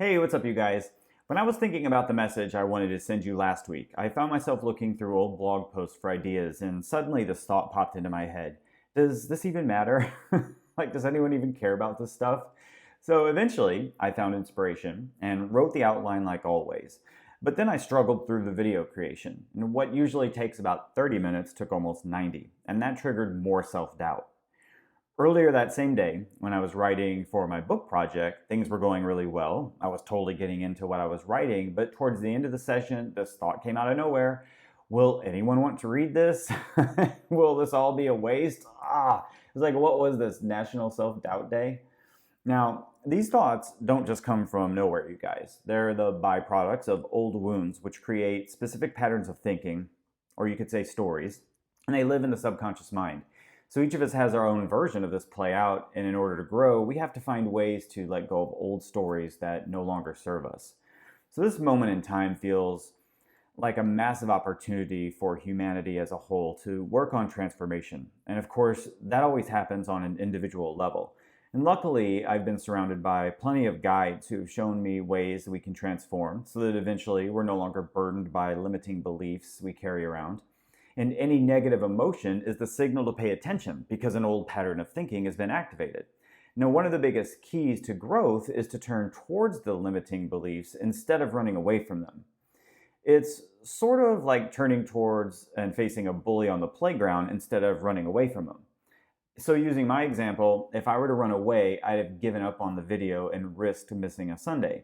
Hey, what's up, you guys? When I was thinking about the message I wanted to send you last week, I found myself looking through old blog posts for ideas, and suddenly this thought popped into my head. Does this even matter? Like, does anyone even care about this stuff? So eventually, I found inspiration and wrote the outline like always. But then I struggled through the video creation, and what usually takes about 30 minutes took almost 90, and that triggered more self-doubt. Earlier that same day, when I was writing for my book project, things were going really well. I was totally getting into what I was writing, but towards the end of the session, this thought came out of nowhere. Will anyone want to read this? Will this all be a waste? It was like, what was this, National Self-Doubt Day? Now, these thoughts don't just come from nowhere, you guys. They're the byproducts of old wounds, which create specific patterns of thinking, or you could say stories, and they live in the subconscious mind. So each of us has our own version of this play out, and in order to grow, we have to find ways to let go of old stories that no longer serve us. So this moment in time feels like a massive opportunity for humanity as a whole to work on transformation. And of course, that always happens on an individual level. And luckily, I've been surrounded by plenty of guides who've shown me ways that we can transform so that eventually we're no longer burdened by limiting beliefs we carry around. And any negative emotion is the signal to pay attention because an old pattern of thinking has been activated. Now, one of the biggest keys to growth is to turn towards the limiting beliefs instead of running away from them. It's sort of like turning towards and facing a bully on the playground instead of running away from them. So using my example, if I were to run away, I'd have given up on the video and risked missing a Sunday.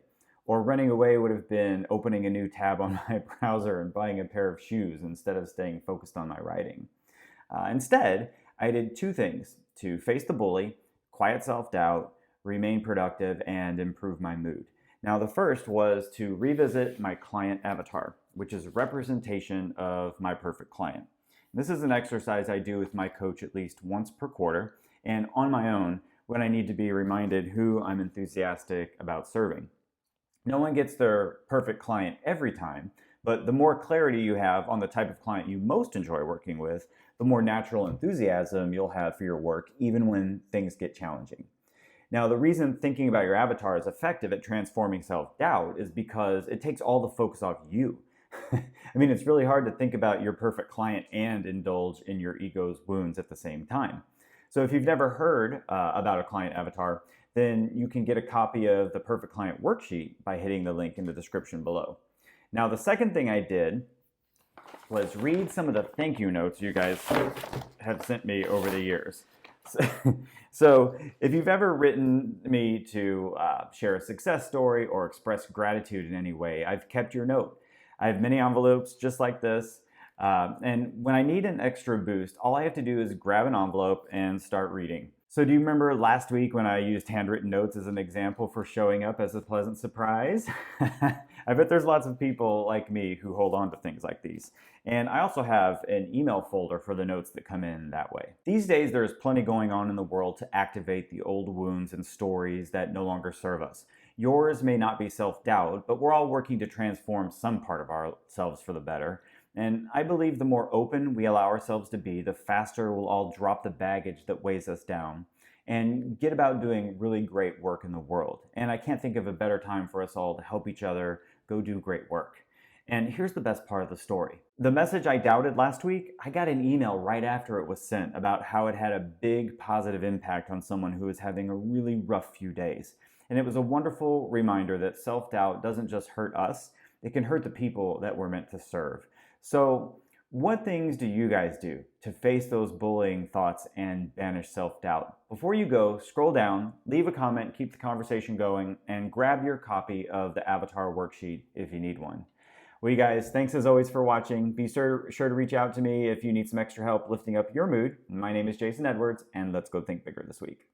Or running away would have been opening a new tab on my browser and buying a pair of shoes instead of staying focused on my writing. Instead, I did two things: to face the bully, quiet self-doubt, remain productive, and improve my mood. Now, the first was to revisit my client avatar, which is a representation of my perfect client. This is an exercise I do with my coach at least once per quarter, and on my own when I need to be reminded who I'm enthusiastic about serving. No one gets their perfect client every time, but the more clarity you have on the type of client you most enjoy working with, the more natural enthusiasm you'll have for your work, even when things get challenging. Now, the reason thinking about your avatar is effective at transforming self-doubt is because it takes all the focus off you. I mean, it's really hard to think about your perfect client and indulge in your ego's wounds at the same time. So if you've never heard about a client avatar, then you can get a copy of the Perfect Client worksheet by hitting the link in the description below. Now, the second thing I did was read some of the thank you notes you guys have sent me over the years. So if you've ever written me to share a success story or express gratitude in any way, I've kept your note. I have many envelopes just like this. And when I need an extra boost, all I have to do is grab an envelope and start reading. So do you remember last week when I used handwritten notes as an example for showing up as a pleasant surprise? I bet there's lots of people like me who hold on to things like these. And I also have an email folder for the notes that come in that way. These days, there's plenty going on in the world to activate the old wounds and stories that no longer serve us. Yours may not be self-doubt, but we're all working to transform some part of ourselves for the better. And I believe the more open we allow ourselves to be, the faster we'll all drop the baggage that weighs us down and get about doing really great work in the world. And I can't think of a better time for us all to help each other go do great work. And here's the best part of the story. The message I doubted last week, I got an email right after it was sent about how it had a big positive impact on someone who was having a really rough few days. And it was a wonderful reminder that self-doubt doesn't just hurt us, it can hurt the people that we're meant to serve. So what things do you guys do to face those bullying thoughts and banish self-doubt? Before you go, scroll down, leave a comment, keep the conversation going, and grab your copy of the Avatar worksheet if you need one. Well, you guys, thanks as always for watching. Be sure to reach out to me if you need some extra help lifting up your mood. My name is Jason Edwards, and let's go think bigger this week.